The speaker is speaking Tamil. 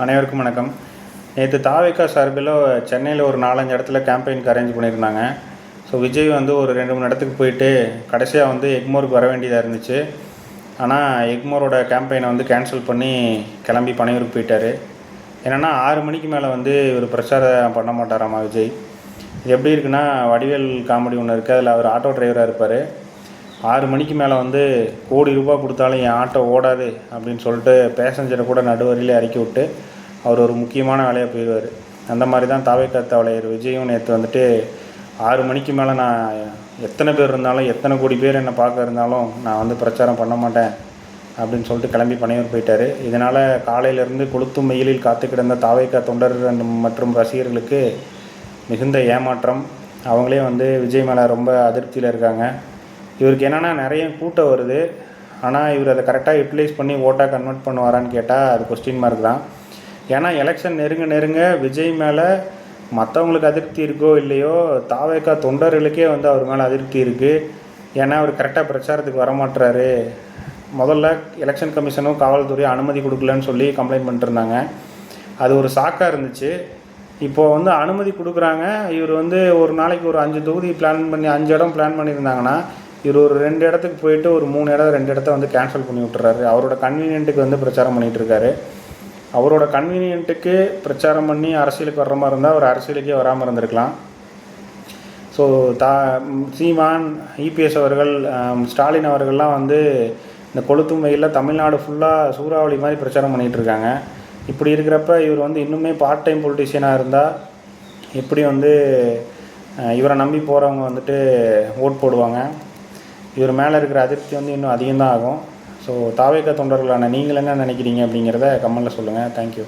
அனைவருக்கும் வணக்கம். நேற்று தாவேக்கா சார்பில் சென்னையில் ஒரு 4-5 இடத்துல கேம்பெயினுக்கு அரேஞ்ச் பண்ணியிருந்தாங்க. ஸோ விஜய் வந்து ஒரு 2-3 இடத்துக்கு போயிட்டு கடைசியாக வந்து எக்மோருக்கு வர வேண்டியதாக இருந்துச்சு. ஆனால் எக்மோரோட கேம்பெயினை வந்து கேன்சல் பண்ணி கிளம்பி பனையூருக்கு போயிட்டார். என்னென்னா 6 மணிக்கு மேலே வந்து இவர் பிரச்சாரம் பண்ண மாட்டாராமா விஜய். இது எப்படி இருக்குன்னா, வடிவேல் காமெடி ஒன்று இருக்குது, அதில் அவர் ஆட்டோ டிரைவராக இருப்பார். 6 மணிக்கு மேலே வந்து கோடி ரூபாய் கொடுத்தாலும் என் ஆட்டோ ஓடாது அப்படின்னு சொல்லிட்டு பேசஞ்சரை கூட நடுவரிலே இறக்கி விட்டு அவர் ஒரு முக்கியமான வேலையாக போயிடுவார். அந்த மாதிரி தான் தாவேக்கா தலைவர் விஜயும் நேற்று வந்துட்டு 6 மணிக்கு மேலே நான் எத்தனை பேர் இருந்தாலும் எத்தனை கோடி பேர் என்னை பார்க்க இருந்தாலும் நான் வந்து பிரச்சாரம் பண்ண மாட்டேன் அப்படின்னு சொல்லிட்டு கிளம்பி பனையூர் போயிட்டார். இதனால் காலையிலேருந்து கொளுத்தும் வெயிலில் காத்து கிடந்த தாவேக்கா தொண்டர் மற்றும் ரசிகர்களுக்கு மிகுந்த ஏமாற்றம். அவங்களே வந்து விஜய் மேலே ரொம்ப அதிருப்தியில் இருக்காங்க. இவருக்கு என்னென்னா நிறைய கூட்டம் வருது, ஆனால் இவர் அதை கரெக்டாக யூட்டிலைஸ் பண்ணி ஓட்டாக கன்வெர்ட் பண்ணுவாரான்னு கேட்டால் அது கொஸ்டின் மார்க் தான். ஏன்னா எலெக்ஷன் நெருங்க விஜய் மேலே மற்றவங்களுக்கு அதிருப்தி இருக்கோ இல்லையோ, தாவேக்கா தொண்டர்களுக்கே வந்து அவர் மேலே அதிருப்தி இருக்குது. ஏன்னா அவர் கரெக்டாக பிரச்சாரத்துக்கு வரமாட்டுறாரு. முதல்ல எலெக்ஷன் கமிஷனும் காவல்துறையும் அனுமதி கொடுக்கலன்னு சொல்லி கம்ப்ளைண்ட் பண்ணிட்டுருந்தாங்க. அது ஒரு சாக்காக இருந்துச்சு. இப்போது வந்து அனுமதி கொடுக்குறாங்க. இவர் வந்து ஒரு நாளைக்கு ஒரு 5 தொகுதி பிளான் பண்ணி 5 இடம் பிளான் பண்ணியிருந்தாங்கன்னா இவர் ஒரு 2 இடத்துக்கு போயிட்டு ஒரு 3 இடம் 2 இடத்த வந்து கேன்சல் பண்ணி விட்டுறாரு. அவரோட கன்வீனியன்ட்டுக்கு வந்து பிரச்சாரம் பண்ணிகிட்ருக்காரு. அவரோட கன்வீனியன்ட்டுக்கு பிரச்சாரம் பண்ணி அரசியலுக்கு வர்ற மாதிரி இருந்தால் அவர் அரசியலுக்கே வராமல் இருந்திருக்கலாம். ஸோ சீமான், இபிஎஸ் அவர்கள், ஸ்டாலின் அவர்கள்லாம் வந்து இந்த கொளுத்தும் வெயிலில் தமிழ்நாடு ஃபுல்லாக சூறாவளி மாதிரி பிரச்சாரம் பண்ணிகிட்ருக்காங்க. இப்படி இருக்கிறப்ப இவர் வந்து இன்னுமே பார்ட் டைம் பொலிட்டிஷியனாக இருந்தால் எப்படி வந்து இவரை நம்பி போகிறவங்க வந்துட்டு ஓட் போடுவாங்க? இவர் மேலே இருக்கிற அதிருப்தி வந்து இன்னும் அதிகம்தான் ஆகும். ஸோ தாவேக்கா தொண்டர்களான நீங்கள் என்ன நினைக்கிறீங்க அப்படிங்கிறத கமெண்ட்டில் சொல்லுங்கள். தேங்க்யூ.